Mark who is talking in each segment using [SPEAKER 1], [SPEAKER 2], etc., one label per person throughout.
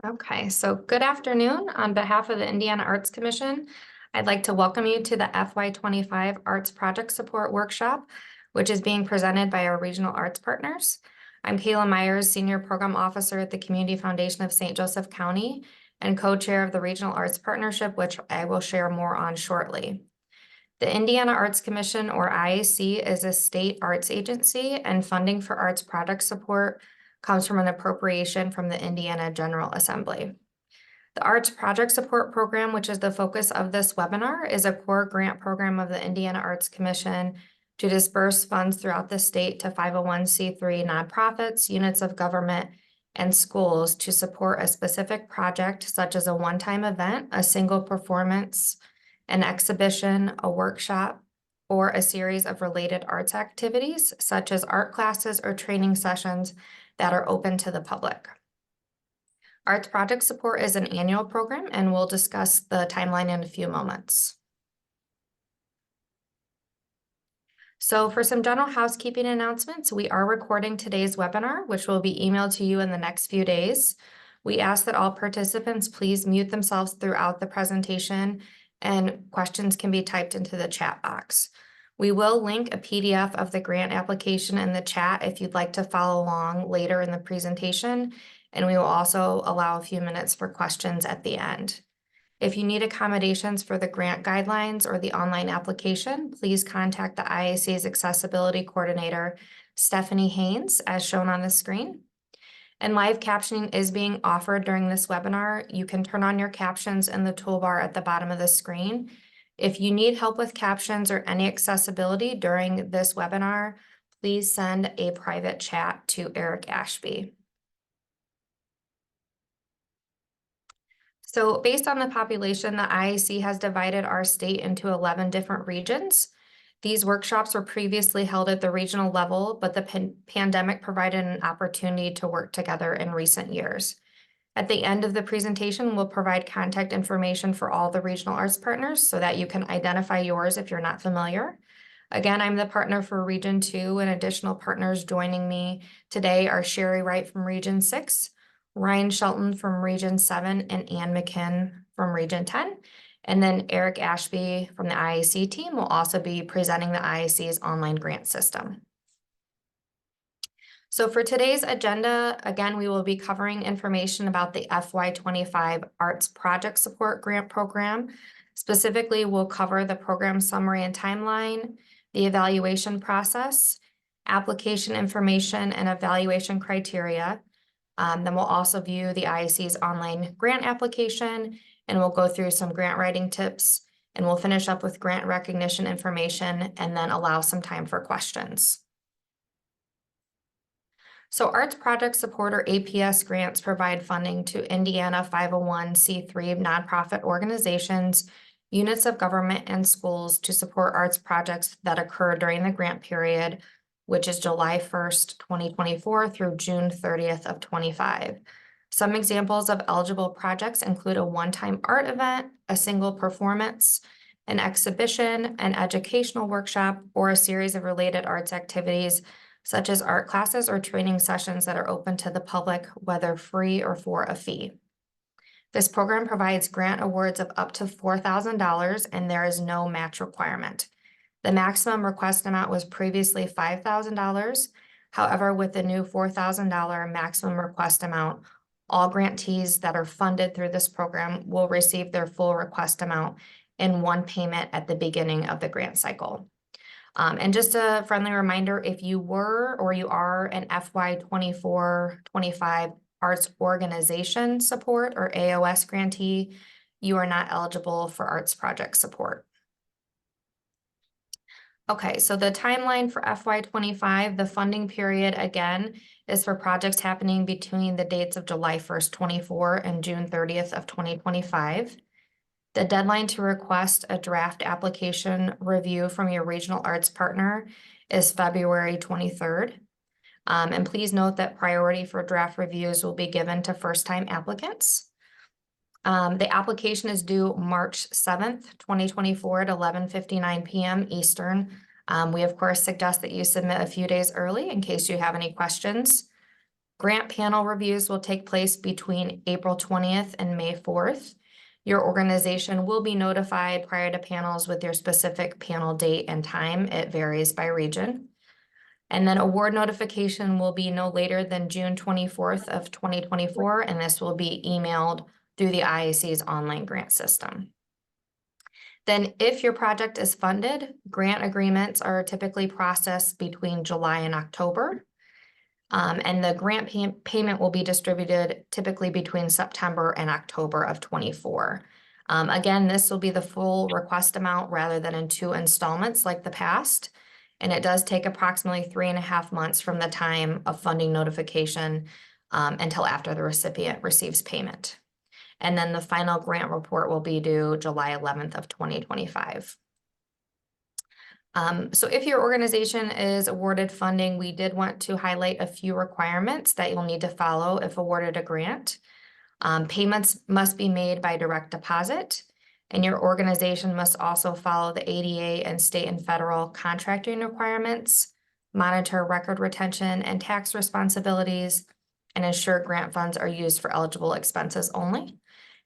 [SPEAKER 1] Okay, so good afternoon. On behalf of the Indiana Arts Commission, I'd like to welcome you to the FY25 Arts Project Support Workshop, which is being presented by our regional arts partners. I'm Kayla Myers, Senior Program Officer at the Community Foundation of St. Joseph County and co-chair of the Regional Arts Partnership, which I will share more on shortly. The Indiana Arts Commission, or IAC, is a state arts agency, and funding for arts project support comes from an appropriation from the Indiana General Assembly. The Arts Project Support Program, which is the focus of this webinar, is a core grant program of the Indiana Arts Commission to disperse funds throughout the state to 501c3 nonprofits, units of government, and schools to support a specific project, such as a one-time event, a single performance, an exhibition, a workshop, or a series of related arts activities, such as art classes or training sessions that are open to the public. Arts Project Support is an annual program, and we'll discuss the timeline in a few moments. So for some general housekeeping announcements, we are recording today's webinar, which will be emailed to you in the next few days. We ask that all participants please mute themselves throughout the presentation, and questions can be typed into the chat box. We will link a PDF of the grant application in the chat if you'd like to follow along later in the presentation, and we will also allow a few minutes for questions at the end. If you need accommodations for the grant guidelines or the online application, please contact the IAC's Accessibility Coordinator, Stephanie Haynes, as shown on the screen. And live captioning is being offered during this webinar. You can turn on your captions in the toolbar at the bottom of the screen. If you need help with captions or any accessibility during this webinar, please send a private chat to Eric Ashby. So based on the population, the IAC has divided our state into 11 different regions. These workshops were previously held at the regional level, but the pandemic provided an opportunity to work together in recent years. At the end of the presentation, we'll provide contact information for all the regional arts partners so that you can identify yours if you're not familiar. Again, I'm the partner for Region 2, and additional partners joining me today are Sherry Wright from Region 6, Ryan Shelton from Region 7, and Ann McKinn from Region 10. And then Eric Ashby from the IAC team will also be presenting the IAC's online grant system. So for today's agenda, again, we will be covering information about the FY25 Arts Project Support Grant Program. Specifically, we'll cover the program summary and timeline, the evaluation process, application information, and evaluation criteria. Then we'll also view the IAC's online grant application, and we'll go through some grant writing tips, and we'll finish up with grant recognition information and then allow some time for questions. So Arts Project Support, or APS grants, provide funding to Indiana 501c3 nonprofit organizations, units of government, and schools to support arts projects that occur during the grant period, which is July 1st, 2024 through June 30th of 25. Some examples of eligible projects include a one-time art event, a single performance, an exhibition, an educational workshop, or a series of related arts activities, such as art classes or training sessions that are open to the public, whether free or for a fee. This program provides grant awards of up to $4,000, and there is no match requirement. The maximum request amount was previously $5,000. However, with the new $4,000 maximum request amount, all grantees that are funded through this program will receive their full request amount in one payment at the beginning of the grant cycle. And just a friendly reminder, if you were or you are an FY24-25 Arts Organization Support, or AOS grantee, you are not eligible for Arts Project Support. Okay, so the timeline for FY25, the funding period, again, is for projects happening between the dates of July 1st, 24 and June 30th of 2025. The deadline to request a draft application review from your regional arts partner is February 23rd. And please note that priority for draft reviews will be given to first-time applicants. The application is due March 7th, 2024 at 11:59 p.m. Eastern. We, of course, suggest that you submit a few days early in case you have any questions. Grant panel reviews will take place between April 20th and May 4th. Your organization will be notified prior to panels with your specific panel date and time. It varies by region. And then award notification will be no later than June 24th of 2024, and this will be emailed through the IAC's online grant system. Then if your project is funded, grant agreements are typically processed between July and October. And the grant payment will be distributed typically between September and October of 24. Again, this will be the full request amount rather than in 2 installments like the past. And it does take approximately 3.5 months from the time of funding notification until after the recipient receives payment. And then the final grant report will be due July 11th of 2025. So if your organization is awarded funding, we did want to highlight a few requirements that you'll need to follow if awarded a grant. Payments must be made by direct deposit, and your organization must also follow the ADA and state and federal contracting requirements, monitor record retention and tax responsibilities, and ensure grant funds are used for eligible expenses only.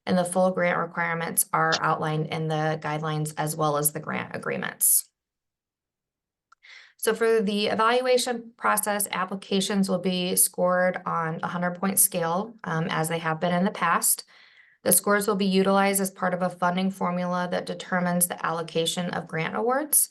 [SPEAKER 1] And the full grant requirements are outlined in the guidelines as well as the grant agreements. So for the evaluation process, applications will be scored on a 100-point scale, as they have been in the past. The scores will be utilized as part of a funding formula that determines the allocation of grant awards.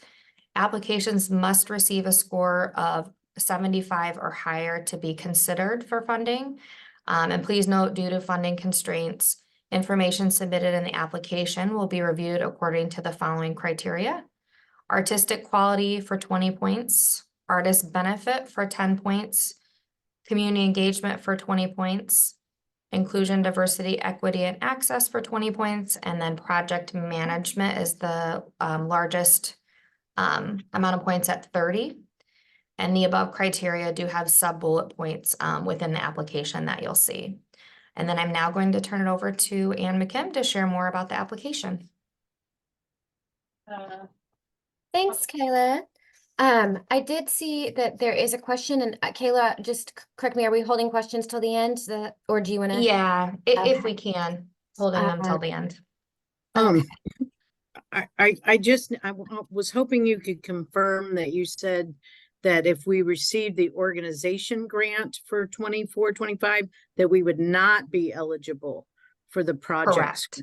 [SPEAKER 1] Applications must receive a score of 75 or higher to be considered for funding. And please note, due to funding constraints, information submitted in the application will be reviewed according to the following criteria: artistic quality for 20 points, artist benefit for 10 points, community engagement for 20 points, inclusion, diversity, equity, and access for 20 points, and then project management is the largest amount of points at 30. And the above criteria do have sub-bullet points within the application that you'll see. And then I'm now going to turn it over to Ann McKim to share more about the application.
[SPEAKER 2] Thanks, Kayla. I did see that there is a question, and Kayla, just correct me, are we holding questions till the end, or do you want to?
[SPEAKER 1] Yeah, if we can, holding them till the end.
[SPEAKER 2] Okay.
[SPEAKER 3] I was hoping you could confirm that you said that if we received the organization grant for 24-25, that we would not be eligible for the projects.
[SPEAKER 1] Correct.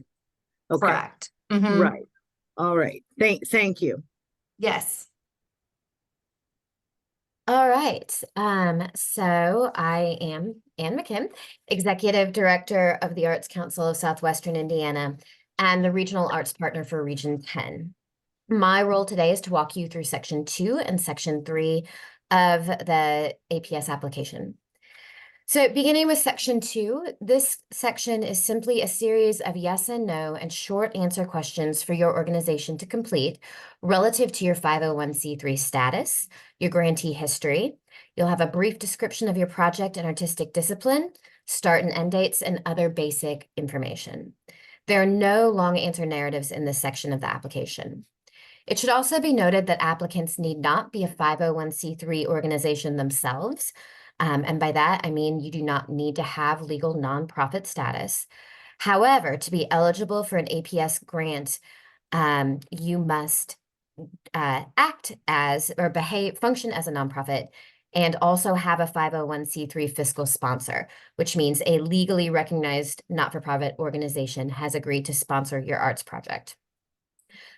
[SPEAKER 3] Okay.
[SPEAKER 1] Correct. Mhm.
[SPEAKER 3] Right. All right. Thank you.
[SPEAKER 1] Yes.
[SPEAKER 2] All right. So I am Ann McKim, Executive Director of the Arts Council of Southwestern Indiana and the Regional Arts Partner for Region 10. My role today is to walk you through Section 2 and Section 3 of the APS application. So beginning with Section 2, this section is simply a series of yes and no and short answer questions for your organization to complete relative to your 501c3 status, your grantee history. You'll have a brief description of your project and artistic discipline, start and end dates, and other basic information. There are no long answer narratives in this section of the application. It should also be noted that applicants need not be a 501c3 organization themselves. And by that, I mean you do not need to have legal nonprofit status. However, to be eligible for an APS grant, you must act as or function as a nonprofit and also have a 501c3 fiscal sponsor, which means a legally recognized not-for-profit organization has agreed to sponsor your arts project.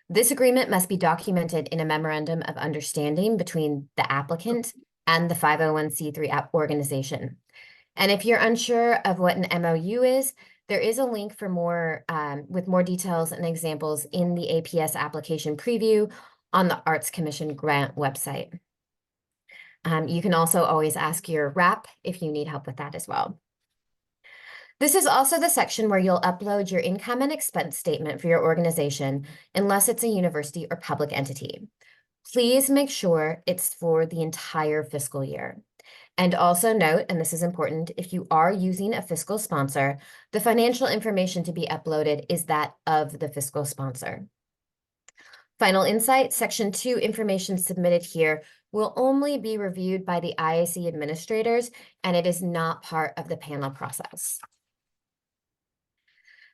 [SPEAKER 2] This agreement must be documented in a memorandum of understanding between the applicant and the 501c3 organization. And if you're unsure of what an MOU is, there is a link for more with more details and examples in the APS application preview on the Arts Commission grant website. You can also always ask your rep if you need help with that as well. This is also the section where you'll upload your income and expense statement for your organization, unless it's a university or public entity. Please make sure it's for the entire fiscal year. And also note, and this is important, if you are using a fiscal sponsor, the financial information to be uploaded is that of the fiscal sponsor. Final insight, Section 2 information submitted here will only be reviewed by the IAC administrators, and it is not part of the panel process.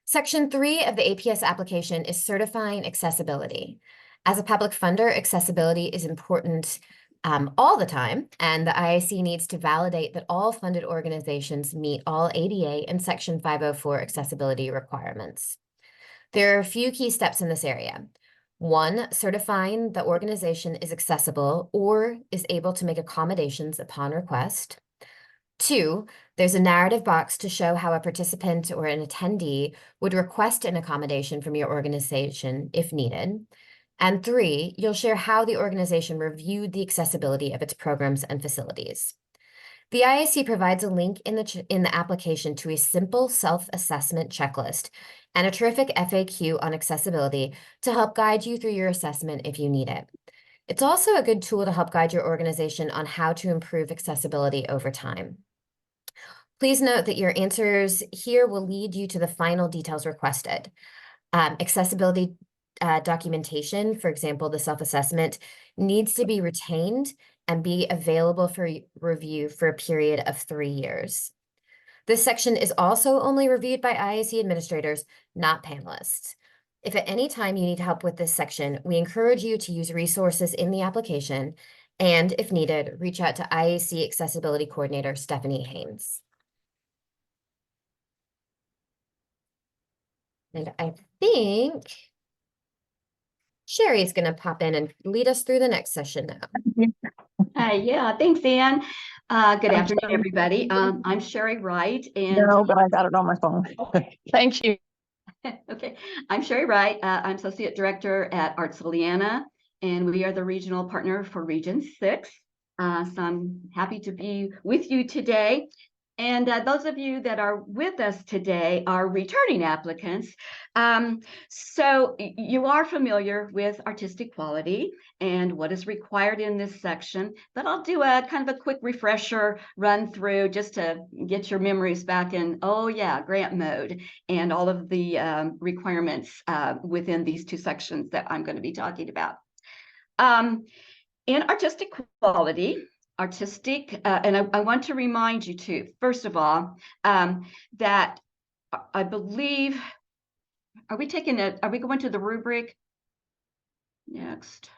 [SPEAKER 2] Section 3 of the APS application is certifying accessibility. As a public funder, accessibility is important all the time, and the IAC needs to validate that all funded organizations meet all ADA and Section 504 accessibility requirements. There are a few key steps in this area. 1, certifying the organization is accessible or is able to make accommodations upon request. 2, there's a narrative box to show how a participant or an attendee would request an accommodation from your organization if needed. And 3, you'll share how the organization reviewed the accessibility of its programs and facilities. The IAC provides a link in the application to a simple self-assessment checklist and a terrific FAQ on accessibility to help guide you through your assessment if you need it. It's also a good tool to help guide your organization on how to improve accessibility over time. Please note that your answers here will lead you to the final details requested. Accessibility documentation, for example, the self-assessment, needs to be retained and be available for review for a period of 3 years. This section is also only reviewed by IAC administrators, not panelists. If at any time you need help with this section, we encourage you to use resources in the application, and if needed, reach out to IAC Accessibility Coordinator Stephanie Haynes. And I think Sherry is going to pop in and lead us through the next session now.
[SPEAKER 4] Yeah, thanks, Ann. Good afternoon, everybody. I'm Sherry Wright, and
[SPEAKER 5] No, but I got it on my phone. Thank you.
[SPEAKER 4] okay, I'm Sherry Wright. I'm Associate Director at Arts Liliana, and we are the regional partner for Region 6. So I'm happy to be with you today. And those of you that are with us today are returning applicants. So you are familiar with artistic quality and what is required in this section, but I'll do a kind of a quick refresher run through just to get your memories back in, oh yeah, grant mode, and all of the requirements within these 2 sections that I'm going to be talking about. In artistic quality, and I want to remind you too, first of all, that I believe, are we going to the rubric next?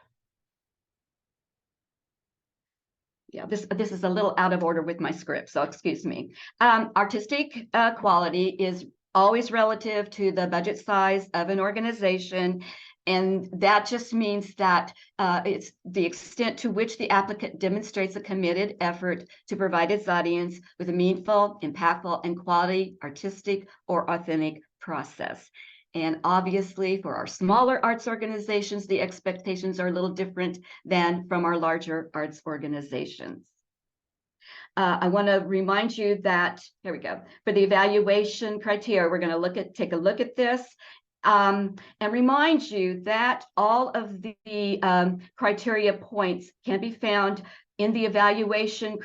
[SPEAKER 4] Yeah, this is a little out of order with my script, so excuse me. Artistic quality is always relative to the budget size of an organization. And that just means that it's the extent to which the applicant demonstrates a committed effort to provide its audience with a meaningful, impactful, and quality artistic or authentic process. And obviously, for our smaller arts organizations, the expectations are a little different than from our larger arts organizations. I want to remind you that, here we go, for the evaluation criteria, we're going to take a look at this. And remind you that all of the criteria points can be found in the evaluation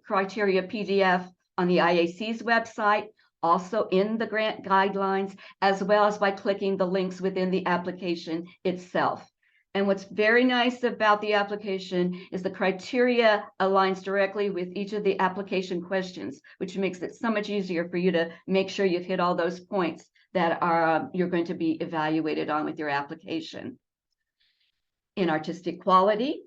[SPEAKER 4] criteria PDF on the IAC's website, also in the grant guidelines, as well as by clicking the links within the application itself. And what's very nice about the application is the criteria aligns directly with each of the application questions, which makes it so much easier for you to make sure you've hit all those points that are you're going to be evaluated on with your application. In artistic quality,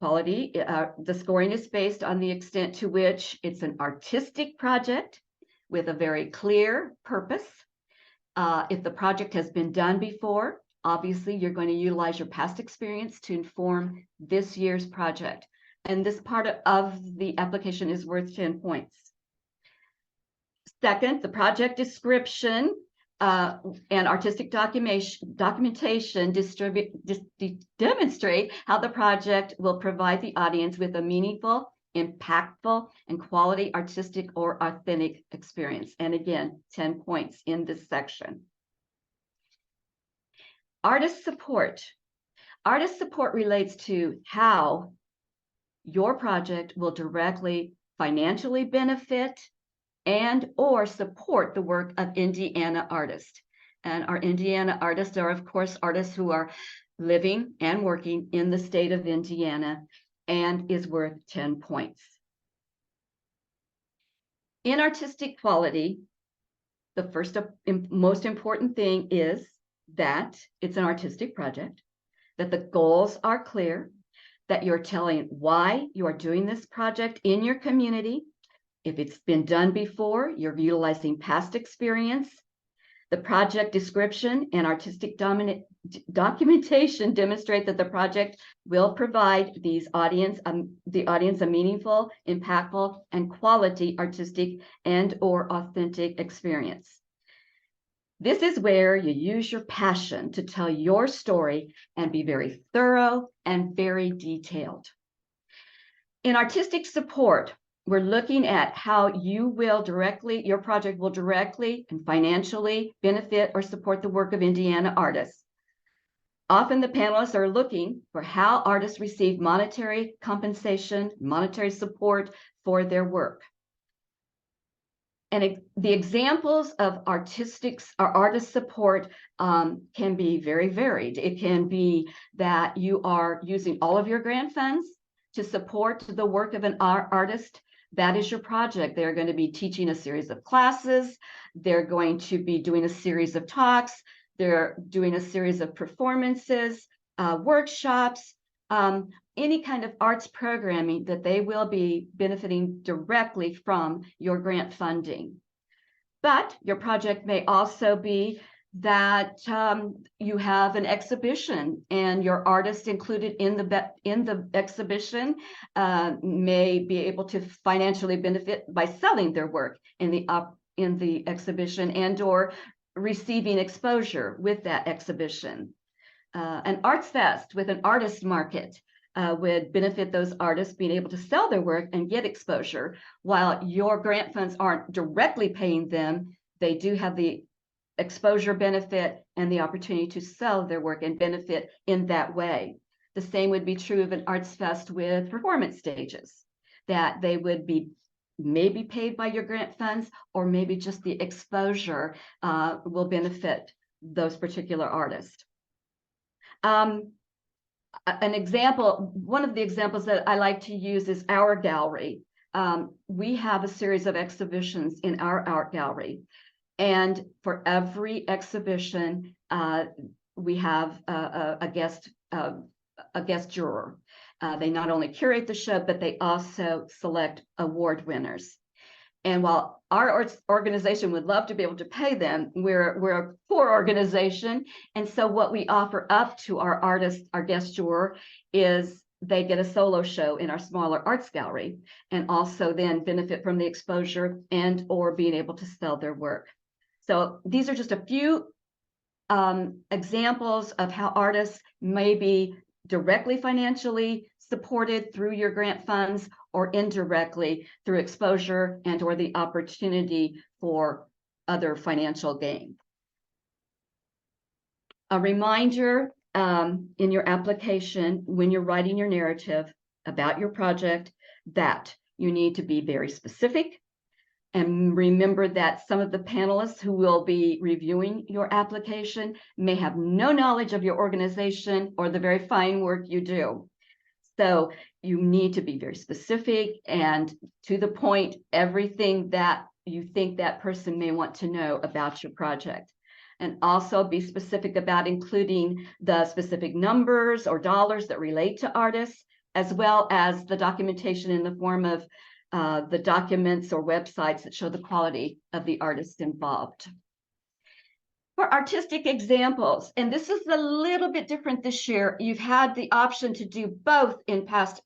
[SPEAKER 4] the scoring is based on the extent to which it's an artistic project with a very clear purpose. If the project has been done before, obviously you're going to utilize your past experience to inform this year's project. And this part of the application is worth 10 points. Second, the project description and artistic documentation demonstrate how the project will provide the audience with a meaningful, impactful, and quality artistic or authentic experience. And again, 10 points in this section. Artist support. Artist support relates to how your project will directly financially benefit and or support the work of Indiana artists. And our Indiana artists are, of course, artists who are living and working in the state of Indiana and is worth 10 points. In artistic quality, the first most important thing is that it's an artistic project, that the goals are clear, that you're telling why you are doing this project in your community. If it's been done before, you're utilizing past experience. The project description and artistic documentation demonstrate that the project will provide the audience a meaningful, impactful, and quality artistic and/or authentic experience. This is where you use your passion to tell your story and be very thorough and very detailed. In artistic support, we're looking at how your project will directly and financially benefit or support the work of Indiana artists. Often the panelists are looking for how artists receive monetary compensation, monetary support for their work. And the examples of artist support can be very varied. It can be that you are using all of your grant funds to support the work of an artist. That is your project. They're going to be teaching a series of classes. They're going to be doing a series of talks. They're doing a series of performances, workshops, any kind of arts programming that they will be benefiting directly from your grant funding. But your project may also be that you have an exhibition and your artist included in the exhibition may be able to financially benefit by selling their work in the exhibition and/or receiving exposure with that exhibition. An arts fest with an artist market would benefit those artists being able to sell their work and get exposure. While your grant funds aren't directly paying them, they do have the exposure benefit and the opportunity to sell their work and benefit in that way. The same would be true of an arts fest with performance stages, that they would be maybe paid by your grant funds, or maybe just the exposure will benefit those particular artists. One of the examples that I like to use is our gallery. We have a series of exhibitions in our art gallery. And for every exhibition, we have a guest juror. They not only curate the show, but they also select award winners. And while our arts organization would love to be able to pay them, we're a poor organization. And so what we offer up to our artists, our guest juror, is they get a solo show in our smaller arts gallery and also then benefit from the exposure and or being able to sell their work. So these are just a few examples of how artists may be directly financially supported through your grant funds or indirectly through exposure and or the opportunity for other financial gain. A reminder in your application when you're writing your narrative about your project that you need to be very specific. And remember that some of the panelists who will be reviewing your application may have no knowledge of your organization or the very fine work you do. So you need to be very specific and to the point, everything that you think that person may want to know about your project. And also be specific about including the specific numbers or dollars that relate to artists, as well as the documentation in the form of the documents or websites that show the quality of the artist involved. For artistic examples, and this is a little bit different this year, you've had the option to do both in past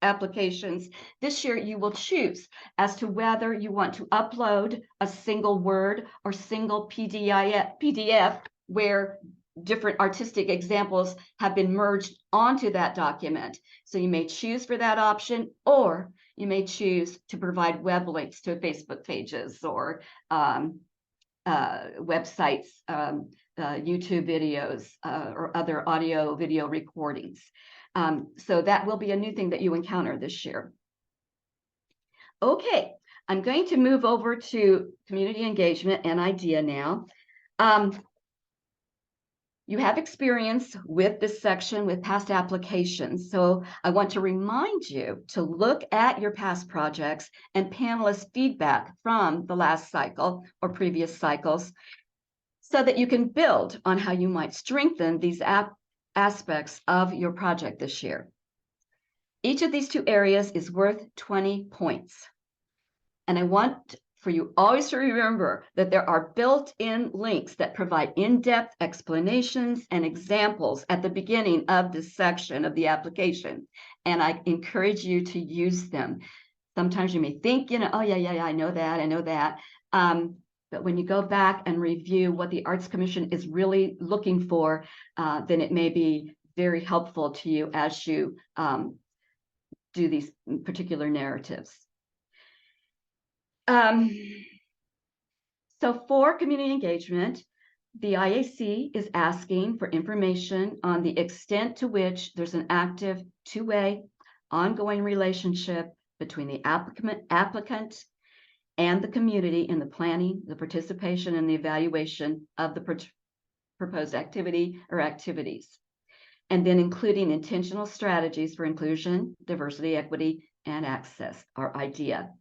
[SPEAKER 4] applications. This year you will choose as to whether you want to upload a single Word or single PDF where different artistic examples have been merged onto that document. So you may choose for that option, or you may choose to provide web links to Facebook pages or websites, YouTube videos, or other audio video recordings. So that will be a new thing that you encounter this year. Okay, I'm going to move over to community engagement and idea now. You have experience with this section with past applications, so I want to remind you to look at your past projects and panelist feedback from the last cycle or previous cycles so that you can build on how you might strengthen these aspects of your project this year. Each of these two areas is worth 20 points. And I want for you always to remember that there are built-in links that provide in-depth explanations and examples at the beginning of this section of the application. And I encourage you to use them. Sometimes you may think, oh, yeah, I know that. But when you go back and review what the Arts Commission is really looking for, then it may be very helpful to you as you do these particular narratives. So for community engagement, the IAC is asking for information on the extent to which there's an active two-way ongoing relationship between the applicant and the community in the planning, the participation, and the evaluation of the proposed activity or activities. And then including intentional strategies for inclusion, diversity, equity, and access, our IDEA.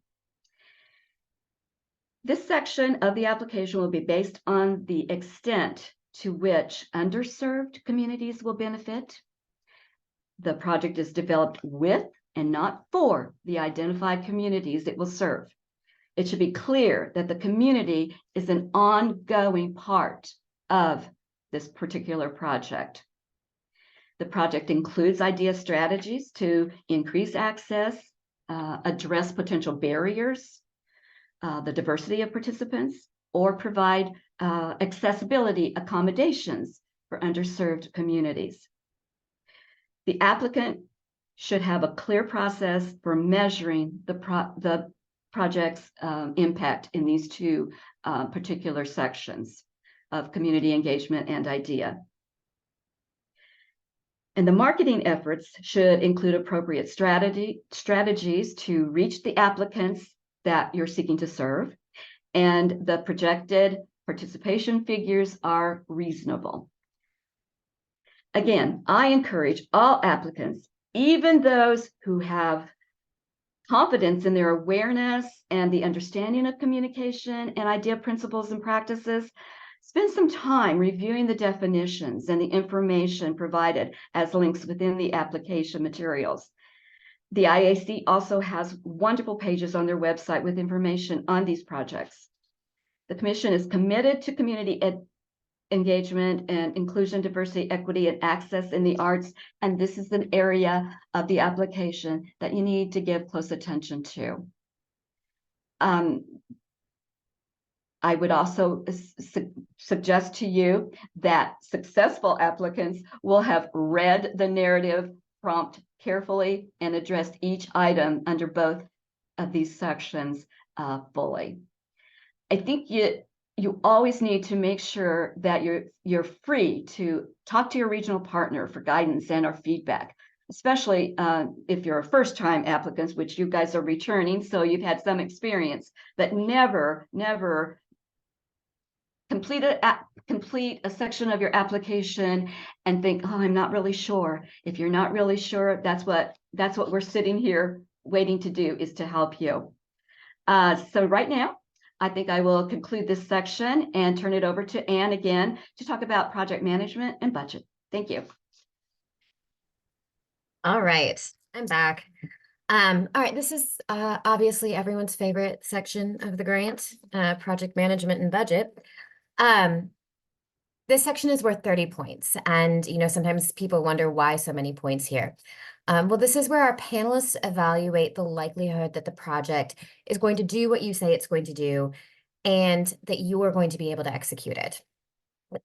[SPEAKER 4] This section of the application will be based on the extent to which underserved communities will benefit. The project is developed with and not for the identified communities it will serve. It should be clear that the community is an ongoing part of this particular project. The project includes IDEA strategies to increase access, address potential barriers, the diversity of participants, or provide accessibility accommodations for underserved communities. The applicant should have a clear process for measuring the project's impact in these two particular sections of community engagement and IDEA. And the marketing efforts should include appropriate strategies to reach the applicants that you're seeking to serve, and the projected participation figures are reasonable. Again, I encourage all applicants, even those who have confidence in their awareness and the understanding of communication and IDEA principles and practices, spend some time reviewing the definitions and the information provided as links within the application materials. The IAC also has wonderful pages on their website with information on these projects. The Commission is committed to community engagement and inclusion, diversity, equity, and access in the arts, and this is an area of the application that you need to give close attention to. I would also suggest to you that successful applicants will have read the narrative prompt carefully and addressed each item under both of these sections fully. I think you always need to make sure that you're free to talk to your regional partner for guidance and or feedback, especially if you're a first-time applicant, which you guys are returning, so you've had some experience, but never complete a section of your application and think, oh, I'm not really sure. If you're not really sure, that's what we're sitting here waiting to do, is to help you. So right now, I think I will conclude this section and turn it over to Anne again to talk about project management and budget. Thank you.
[SPEAKER 2] All right, I'm back. All right, this is obviously everyone's favorite section of the grant, project management and budget. This section is worth 30 points. And, sometimes people wonder why so many points here. Well, this is where our panelists evaluate the likelihood that the project is going to do what you say it's going to do, and that you are going to be able to execute it.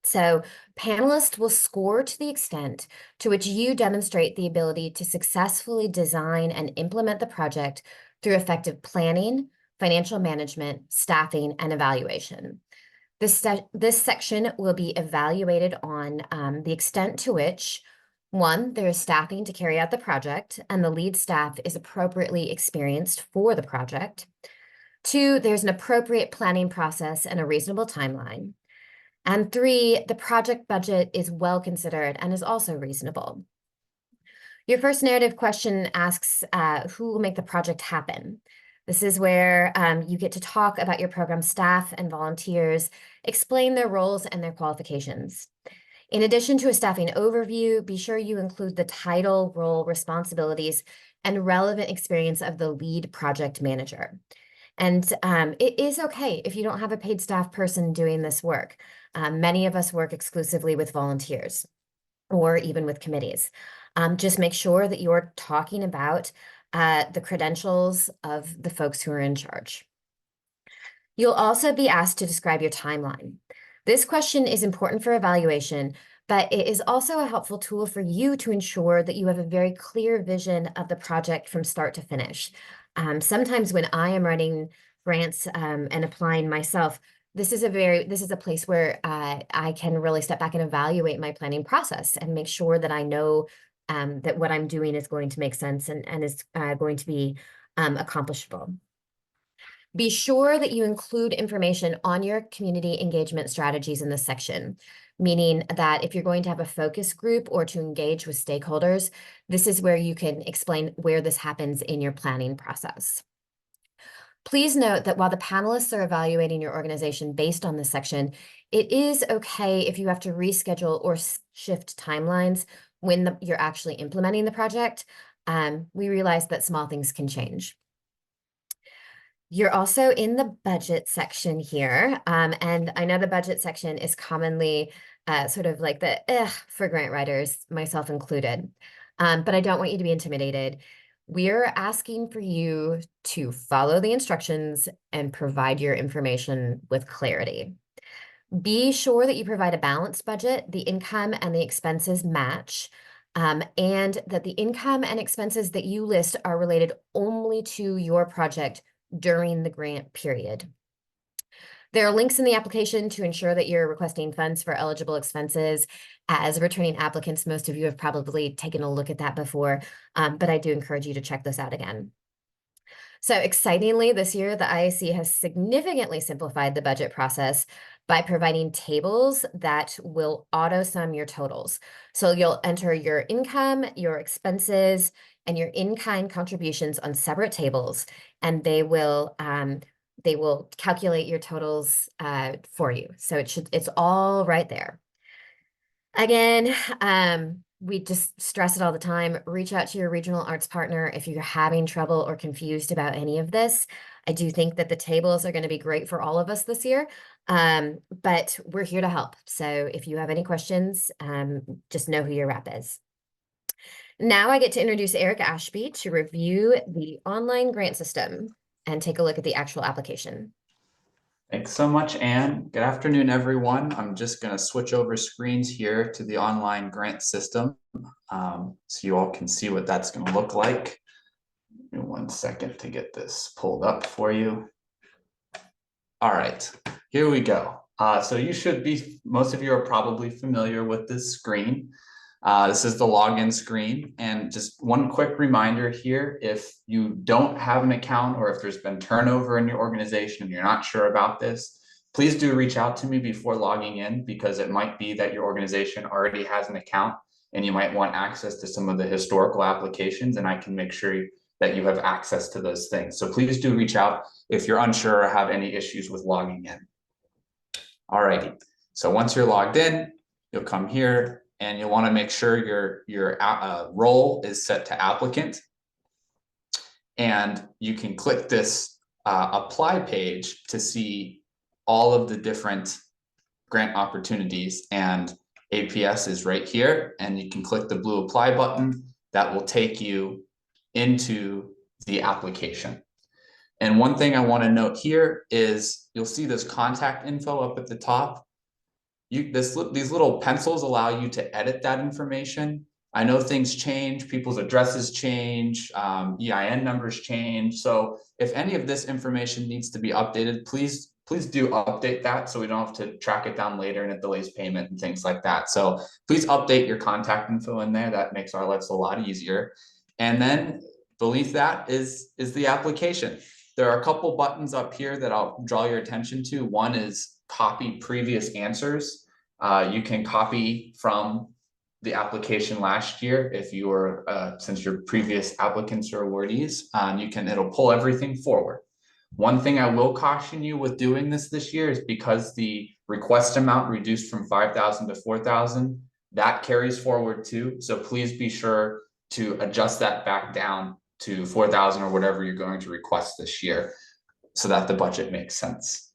[SPEAKER 2] So panelists will score to the extent to which you demonstrate the ability to successfully design and implement the project through effective planning, financial management, staffing, and evaluation. This section will be evaluated on the extent to which, 1, there is staffing to carry out the project, and the lead staff is appropriately experienced for the project. 2, there's an appropriate planning process and a reasonable timeline. And 3, the project budget is well considered and is also reasonable. Your first narrative question asks who will make the project happen. This is where you get to talk about your program staff and volunteers, explain their roles and their qualifications. In addition to a staffing overview, be sure you include the title, role, responsibilities, and relevant experience of the lead project manager. And it is okay if you don't have a paid staff person doing this work. Many of us work exclusively with volunteers or even with committees. Just make sure that you're talking about the credentials of the folks who are in charge. You'll also be asked to describe your timeline. This question is important for evaluation, but it is also a helpful tool for you to ensure that you have a very clear vision of the project from start to finish. Sometimes when I am writing grants and applying myself, this is a place where I can really step back and evaluate my planning process and make sure that I know that what I'm doing is going to make sense and is going to be accomplishable. Be sure that you include information on your community engagement strategies in this section, meaning that if you're going to have a focus group or to engage with stakeholders, this is where you can explain where this happens in your planning process. Please note that while the panelists are evaluating your organization based on this section, it is okay if you have to reschedule or shift timelines when you're actually implementing the project. We realize that small things can change. You're also in the budget section here, and I know the budget section is commonly sort of like the for grant writers, myself included, but I don't want you to be intimidated. We're asking for you to follow the instructions and provide your information with clarity. Be sure that you provide a balanced budget, the income and the expenses match, and that the income and expenses that you list are related only to your project during the grant period. There are links in the application to ensure that you're requesting funds for eligible expenses. As returning applicants, most of you have probably taken a look at that before, but I do encourage you to check this out again. So excitingly, this year, the IAC has significantly simplified the budget process by providing tables that will auto-sum your totals. So you'll enter your income, your expenses, and your in-kind contributions on separate tables, and they will calculate your totals for you. So it's all right there. Again, we just stress it all the time. Reach out to your regional arts partner if you're having trouble or confused about any of this. I do think that the tables are going to be great for all of us this year, but we're here to help. So if you have any questions, just know who your rep is. Now I get to introduce Eric Ashby to review the online grant system and take a look at the actual application.
[SPEAKER 6] Thanks so much, Anne. Good afternoon, everyone. I'm just going to switch over screens here to the online grant system so you all can see what that's going to look like. Give me 1 second to get this pulled up for you. All right, here we go. So you should be, most of you are probably familiar with this screen. This is the login screen, and just one quick reminder here, if you don't have an account or if there's been turnover in your organization and you're not sure about this, please do reach out to me before logging in, because it might be that your organization already has an account and you might want access to some of the historical applications, and I can make sure that you have access to those things. So please do reach out if you're unsure or have any issues with logging in. All righty, so once you're logged in, you'll come here and you'll want to make sure your role is set to applicant. And you can click this apply page to see all of the different grant opportunities, and APS is right here, and you can click the blue apply button. That will take you into the application. And one thing I want to note here is you'll see this contact info up at the top. These little pencils allow you to edit that information. I know things change, people's addresses change, EIN numbers change. So if any of this information needs to be updated, please do update that so we don't have to track it down later and it delays payment and things like that. So please update your contact info in there. That makes our lives a lot easier. And then beneath that is the application. There are a couple buttons up here that I'll draw your attention to. One is copy previous answers. You can copy from the application last year if you were, since your previous applicants or awardees, it'll pull everything forward. One thing I will caution you with doing this year is because the request amount reduced from 5,000 to 4,000, that carries forward too. So please be sure to adjust that back down to 4,000 or whatever you're going to request this year so that the budget makes sense.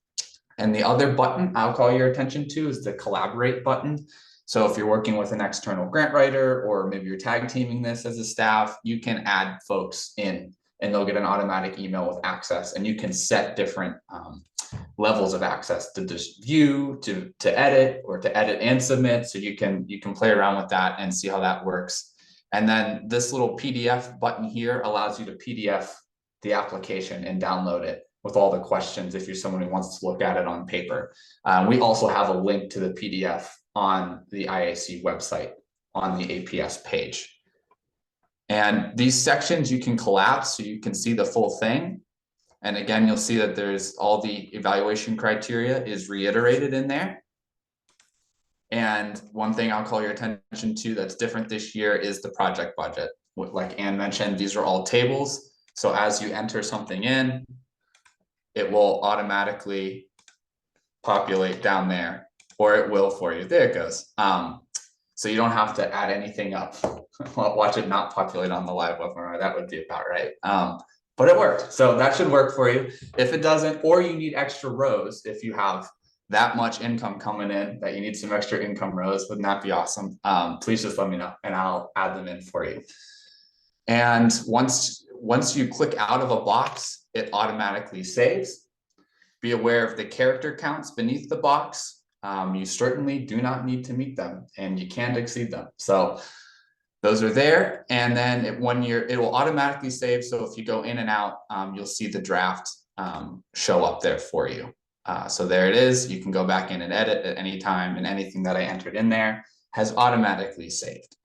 [SPEAKER 6] And the other button I'll call your attention to is the collaborate button. So if you're working with an external grant writer, or maybe you're tag teaming this as a staff, you can add folks in and they'll get an automatic email with access, and you can set different levels of access to just view, to edit, or to edit and submit. So you can play around with that and see how that works. And then this little PDF button here allows you to PDF the application and download it with all the questions if you're someone who wants to look at it on paper. We also have a link to the PDF on the IAC website on the APS page. And these sections you can collapse so you can see the full thing. And again, you'll see that there's all the evaluation criteria is reiterated in there. And one thing I'll call your attention to that's different this year is the project budget. Like Ann mentioned, these are all tables. So as you enter something in, it will automatically populate down there, or it will for you. There it goes. So you don't have to add anything up. Watch it not populate on the live webinar. That would be about right. But it worked. So that should work for you. If it doesn't, or you need extra rows, if you have that much income coming in that you need some extra income rows, wouldn't that be awesome? Please just let me know and I'll add them in for you. And once you click out of a box, it automatically saves. Be aware of the character counts beneath the box. You certainly do not need to meet them and you can't exceed them. So those are there. And then it will automatically save. So if you go in and out, you'll see the draft show up there for you. So there it is. You can go back in and edit at any time, and anything that I entered in there has automatically saved.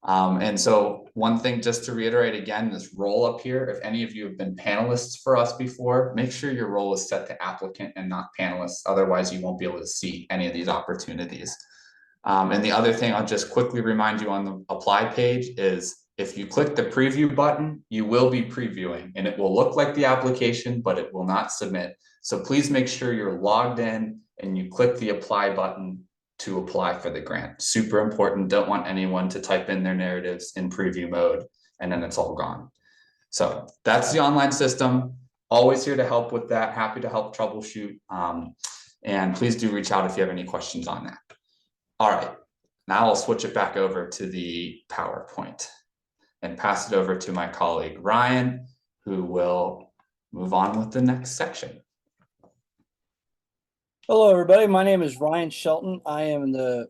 [SPEAKER 6] And so one thing, just to reiterate again, this role up here, if any of you have been panelists for us before, make sure your role is set to applicant and not panelists. Otherwise, you won't be able to see any of these opportunities. And the other thing I'll just quickly remind you on the apply page is if you click the preview button, you will be previewing and it will look like the application, but it will not submit. So please make sure you're logged in and you click the apply button to apply for the grant. Super important. Don't want anyone to type in their narratives in preview mode and then it's all gone. So that's the online system. Always here to help with that. Happy to help troubleshoot. And please do reach out if you have any questions on that. All right, now I'll switch it back over to the PowerPoint and pass it over to my colleague, Ryan, who will move on with the next section.
[SPEAKER 7] Hello, everybody. My name is Ryan Shelton. I am the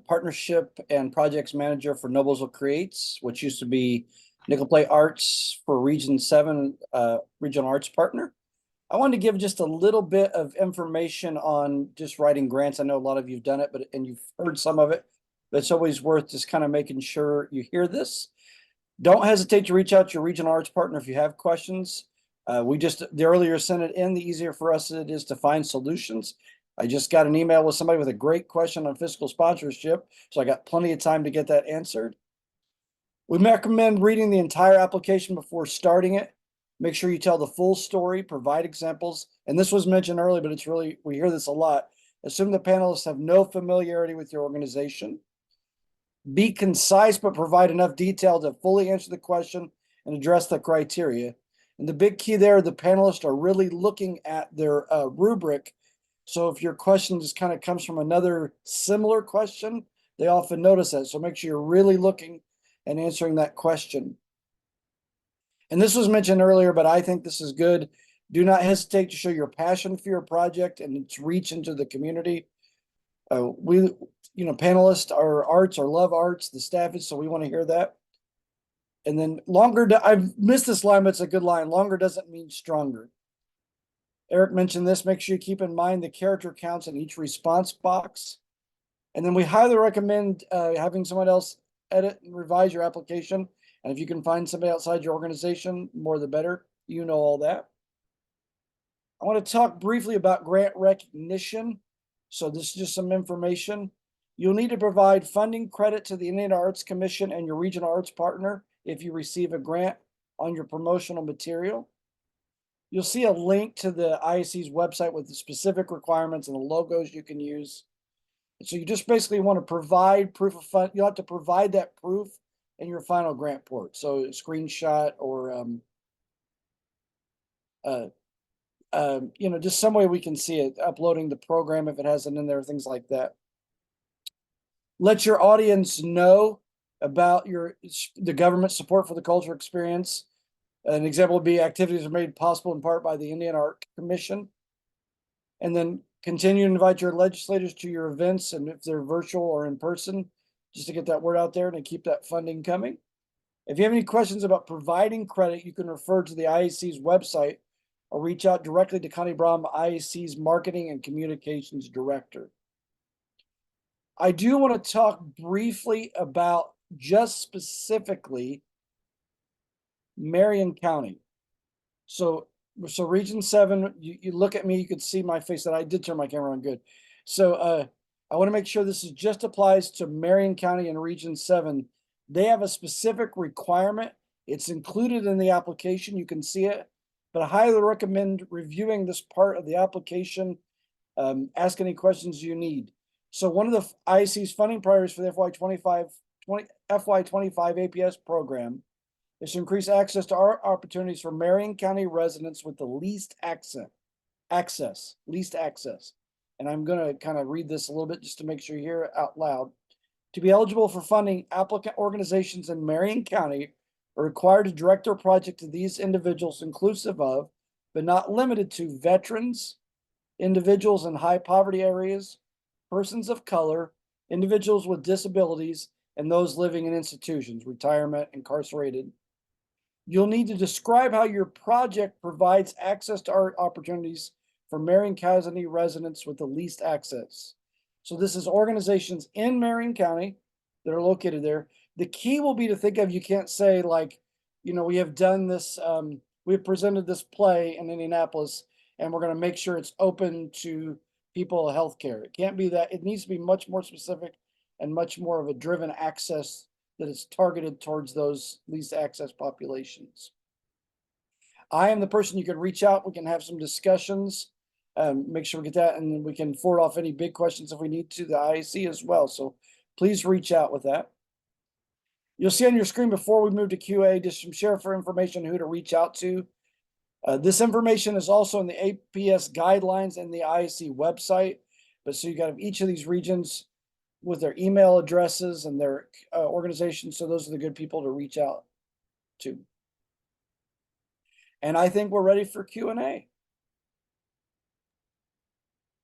[SPEAKER 7] Partnership and Projects Manager for Noblesville Creates, which used to be Nickel Plate Arts for Region 7 Regional Arts Partner. I wanted to give just a little bit of information on just writing grants. I know a lot of you've done it, and you've heard some of it, but it's always worth just kind of making sure you hear this. Don't hesitate to reach out to your regional arts partner if you have questions. The earlier sent it in, the easier for us it is to find solutions. I just got an email with somebody with a great question on fiscal sponsorship, so I got plenty of time to get that answered. We recommend reading the entire application before starting it. Make sure you tell the full story, provide examples. And this was mentioned earlier, but it's really, we hear this a lot. Assume the panelists have no familiarity with your organization. Be concise, but provide enough detail to fully answer the question and address the criteria. And the big key there, the panelists are really looking at their rubric. So if your question just kind of comes from another similar question, they often notice that. So make sure you're really looking and answering that question. And this was mentioned earlier, but I think this is good. Do not hesitate to show your passion for your project and its reach into the community. Panelists are arts or love arts, the staff is, so we want to hear that. And then I've missed this line, but it's a good line. Longer doesn't mean stronger. Eric mentioned this. Make sure you keep in mind the character counts in each response box. And then we highly recommend having someone else edit and revise your application. And if you can find somebody outside your organization, more the better. You know all that. I want to talk briefly about grant recognition. So this is just some information. You'll need to provide funding credit to the Indiana Arts Commission and your regional arts partner if you receive a grant on your promotional material. You'll see a link to the IAC's website with the specific requirements and the logos you can use. So you just basically want to provide proof of fund. You'll have to provide that proof in your final grant port. So a screenshot or, just some way we can see it, uploading the program if it has it in there, things like that. Let your audience know about the government support for the culture experience. An example would be activities are made possible in part by the Indiana Art Commission. And then continue to invite your legislators to your events, and if they're virtual or in person, just to get that word out there and to keep that funding coming. If you have any questions about providing credit, you can refer to the IAC's website or reach out directly to Connie Brahm, IAC's Marketing and Communications Director. I do want to talk briefly about just specifically Marion County. So Region 7, you look at me, you could see my face that I did turn my camera on good. So I want to make sure this just applies to Marion County and Region 7. They have a specific requirement. It's included in the application. You can see it, but I highly recommend reviewing this part of the application. Ask any questions you need. So one of the IAC's funding priorities for the FY25 APS program is to increase access to art opportunities for Marion County residents with the least access. And I'm going to kind of read this a little bit just to make sure you hear it out loud. To be eligible for funding, applicant organizations in Marion County are required to direct their project to these individuals, inclusive of, but not limited to, veterans, individuals in high poverty areas, persons of color, individuals with disabilities, and those living in institutions, retirement, incarcerated. You'll need to describe how your project provides access to art opportunities for Marion County residents with the least access. So this is organizations in Marion County that are located there. The key will be to think of, you can't say like, we have done this, we've presented this play in Indianapolis, and we're going to make sure it's open to people healthcare. It can't be that. It needs to be much more specific and much more of a driven access that is targeted towards those least access populations. I am the person you can reach out. We can have some discussions, make sure we get that, and then we can forward off any big questions if we need to the IAC as well. So please reach out with that. You'll see on your screen before we move to QA, just some share for information who to reach out to. This information is also in the APS guidelines and the IAC website. But so you got each of these regions with their email addresses and their organizations. So those are the good people to reach out to. And I think we're ready for Q&A.